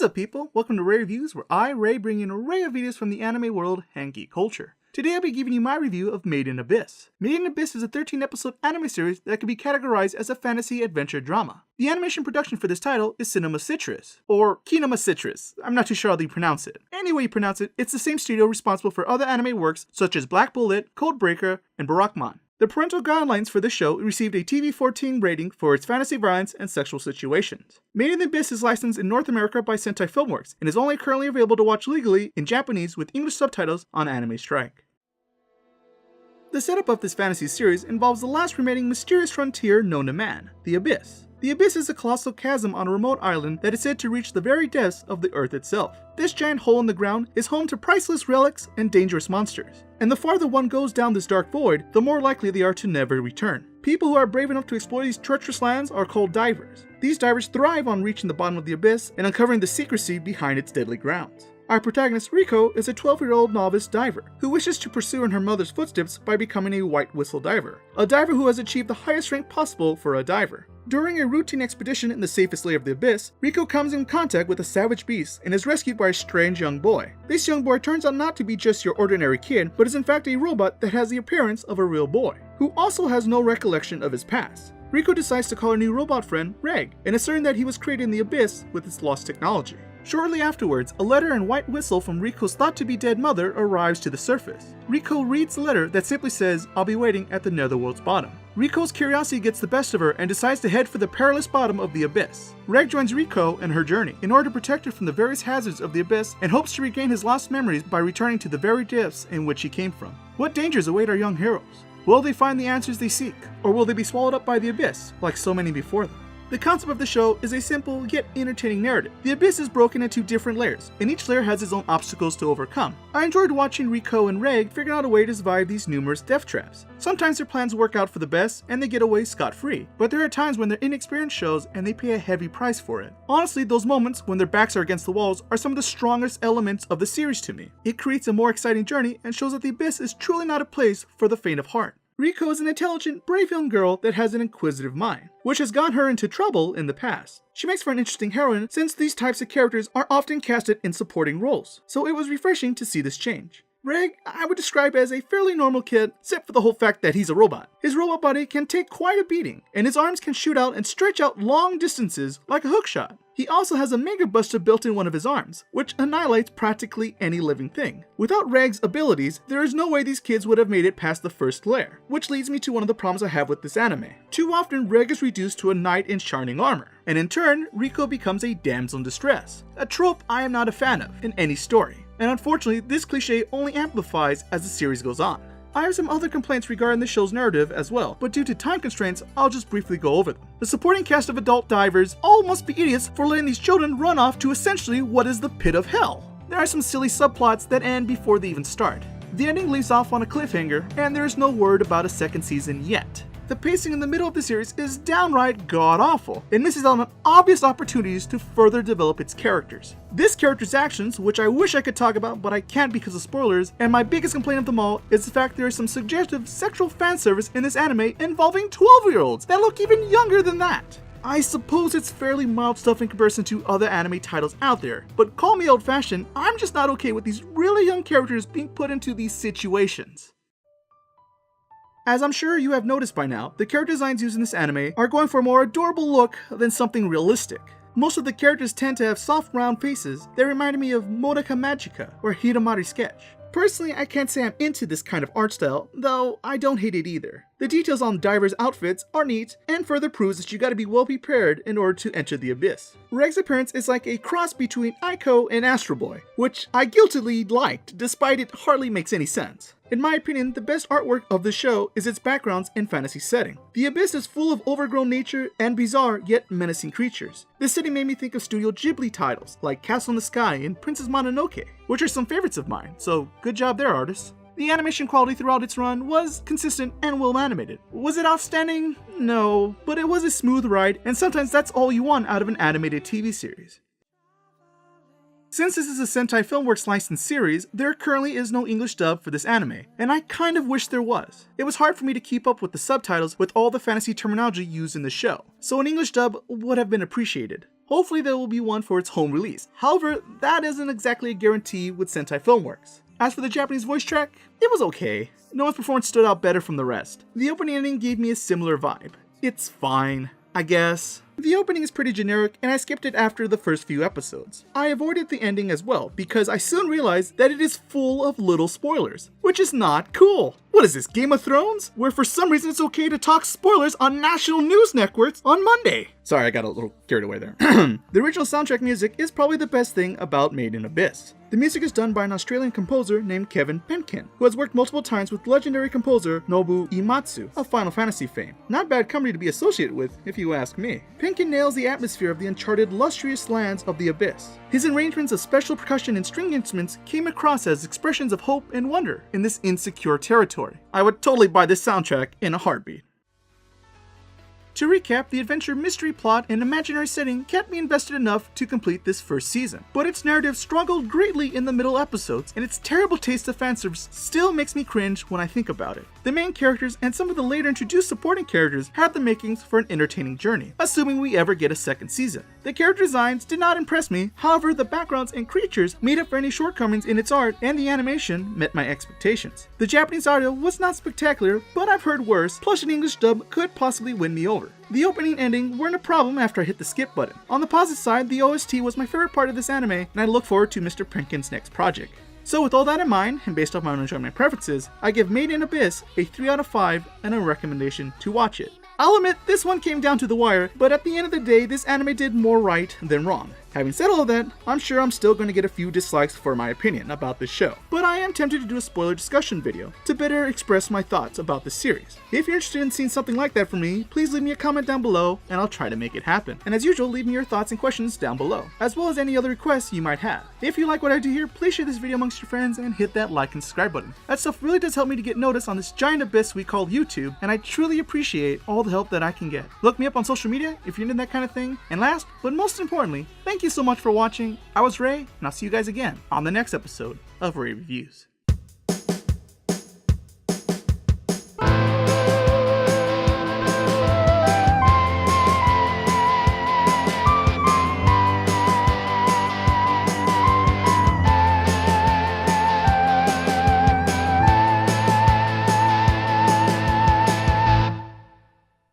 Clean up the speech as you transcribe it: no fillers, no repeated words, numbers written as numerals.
What's up, people? Welcome to Ray Reviews, where I, Ray, bring in an array of videos from the anime world and geek culture. Today I'll be giving you my review of Made in Abyss. Made in Abyss is a 13-episode anime series that can be categorized as a fantasy adventure drama. The animation production for this title is Cinema Citrus, or Kinema Citrus. I'm not too sure how you pronounce it. Any way you pronounce it, it's the same studio responsible for other anime works such as Black Bullet, Codebreaker, and Barackman. The parental guidelines for this show received a TV-14 rating for its fantasy violence and sexual situations. Made in Abyss is licensed in North America by Sentai Filmworks and is only currently available to watch legally in Japanese with English subtitles on Anime Strike. The setup of this fantasy series involves the last remaining mysterious frontier known to man, the Abyss. The Abyss is a colossal chasm on a remote island that is said to reach the very depths of the Earth itself. This giant hole in the ground is home to priceless relics and dangerous monsters. And the farther one goes down this dark void, the more likely they are to never return. People who are brave enough to explore these treacherous lands are called divers. These divers thrive on reaching the bottom of the Abyss and uncovering the secrecy behind its deadly grounds. Our protagonist, Riko, is a 12-year-old novice diver who wishes to pursue in her mother's footsteps by becoming a white whistle diver, a diver who has achieved the highest rank possible for a diver. During a routine expedition in the safest layer of the Abyss, Riko comes in contact with a savage beast and is rescued by a strange young boy. This young boy turns out not to be just your ordinary kid, but is in fact a robot that has the appearance of a real boy, who also has no recollection of his past. Riko decides to call her new robot friend Reg, and asserting that he was created in the Abyss with its lost technology. Shortly afterwards, a letter and white whistle from Riko's thought-to-be-dead mother arrives to the surface. Riko reads the letter that simply says, "I'll be waiting at the netherworld's bottom." Riko's curiosity gets the best of her and decides to head for the perilous bottom of the Abyss. Reg joins Riko in her journey in order to protect her from the various hazards of the Abyss and hopes to regain his lost memories by returning to the very depths in which he came from. What dangers await our young heroes? Will they find the answers they seek, or will they be swallowed up by the Abyss, like so many before them? The concept of the show is a simple yet entertaining narrative. The Abyss is broken into different layers, and each layer has its own obstacles to overcome. I enjoyed watching Riko and Reg figure out a way to survive these numerous death traps. Sometimes their plans work out for the best and they get away scot-free, but there are times when their inexperience shows and they pay a heavy price for it. Honestly, those moments when their backs are against the walls are some of the strongest elements of the series to me. It creates a more exciting journey and shows that the Abyss is truly not a place for the faint of heart. Riko is an intelligent, brave young girl that has an inquisitive mind, which has gotten her into trouble in the past. She makes for an interesting heroine since these types of characters are often casted in supporting roles, so it was refreshing to see this change. Reg, I would describe as a fairly normal kid, except for the whole fact that he's a robot. His robot body can take quite a beating, and his arms can shoot out and stretch out long distances like a hookshot. He also has a Mega Buster built in one of his arms, which annihilates practically any living thing. Without Reg's abilities, there is no way these kids would have made it past the first layer, which leads me to one of the problems I have with this anime. Too often, Reg is reduced to a knight in shining armor, and in turn, Riko becomes a damsel in distress, a trope I am not a fan of in any story. And unfortunately, this cliche only amplifies as the series goes on. I have some other complaints regarding the show's narrative as well, but due to time constraints, I'll just briefly go over them. The supporting cast of adult divers all must be idiots for letting these children run off to essentially what is the pit of hell. There are some silly subplots that end before they even start. The ending leaves off on a cliffhanger, and there is no word about a second season yet. The pacing in the middle of the series is downright god-awful, and misses out on obvious opportunities to further develop its characters. This character's actions, which I wish I could talk about but I can't because of spoilers, and my biggest complaint of them all is the fact there is some suggestive sexual fan service in this anime involving 12-year-olds that look even younger than that. I suppose it's fairly mild stuff in comparison to other anime titles out there, but call me old-fashioned, I'm just not okay with these really young characters being put into these situations. As I'm sure you have noticed by now, the character designs used in this anime are going for a more adorable look than something realistic. Most of the characters tend to have soft round faces that reminded me of Monica Magica or Hidamari Sketch. Personally, I can't say I'm into this kind of art style, though I don't hate it either. The details on divers' outfits are neat and further proves that you gotta be well prepared in order to enter the Abyss. Reg's appearance is like a cross between Aiko and Astro Boy, which I guiltily liked despite it hardly makes any sense. In my opinion, the best artwork of the show is its backgrounds and fantasy setting. The Abyss is full of overgrown nature and bizarre yet menacing creatures. This setting made me think of Studio Ghibli titles like Castle in the Sky and Princess Mononoke, which are some favorites of mine, so good job there, artists. The animation quality throughout its run was consistent and well animated. Was it outstanding? No, but it was a smooth ride, and sometimes that's all you want out of an animated TV series. Since this is a Sentai Filmworks licensed series, there currently is no English dub for this anime, and I kind of wish there was. It was hard for me to keep up with the subtitles with all the fantasy terminology used in the show, so an English dub would have been appreciated. hopefully there will be one for its home release. However, that isn't exactly a guarantee with Sentai Filmworks. As for the Japanese voice track, it was okay. No one's performance stood out better from the rest. The opening ending gave me a similar vibe. It's fine, I guess. The opening is pretty generic, and I skipped it after the first few episodes. I avoided the ending as well, because I soon realized that it is full of little spoilers, which is not cool. What is this, Game of Thrones? Where for some reason it's okay to talk spoilers on national news networks on Monday. Sorry, I got a little carried away there. The original soundtrack music is probably the best thing about Made in Abyss. The music is done by an Australian composer named Kevin Penkin, who has worked multiple times with legendary composer Nobu Uematsu of Final Fantasy fame. Not bad company to be associated with, if you ask me. Penkin nails the atmosphere of the uncharted, lustrous lands of the Abyss. His arrangements of special percussion and string instruments came across as expressions of hope and wonder in this insecure territory. I would totally buy this soundtrack in a heartbeat. To recap, the adventure, mystery plot, and imaginary setting kept me invested enough to complete this first season, but its narrative struggled greatly in the middle episodes, and its terrible taste of fanservice still makes me cringe when I think about it. The main characters and some of the later introduced supporting characters had the makings for an entertaining journey, assuming we ever get a second season. The character designs did not impress me, however the backgrounds and creatures made up for any shortcomings in its art, and the animation met my expectations. The Japanese audio was not spectacular, but I've heard worse, plus an English dub could possibly win me over. The opening and ending weren't a problem after I hit the skip button. On the positive side, the OST was my favorite part of this anime, and I look forward to Mr. Penkin's next project. So with all that in mind, and based off my own enjoyment and preferences, I give Made in Abyss a 3 out of 5 and a recommendation to watch it. I'll admit this one came down to the wire, but at the end of the day, this anime did more right than wrong. Having said all of that, I'm sure I'm still going to get a few dislikes for my opinion about this show, but I am tempted to do a spoiler discussion video to better express my thoughts about the series. If you're interested in seeing something like that from me, please leave me a comment down below and I'll try to make it happen. And as usual, leave me your thoughts and questions down below, as well as any other requests you might have. If you like what I do here, please share this video amongst your friends and hit that like and subscribe button. That stuff really does help me to get noticed on this giant abyss we call YouTube, and I truly appreciate all the help that I can get. Look me up on social media if you're into that kind of thing. And last, but most importantly, thank you so much for watching. I was Ray, and I'll see you guys again on the next episode of Ray Reviews.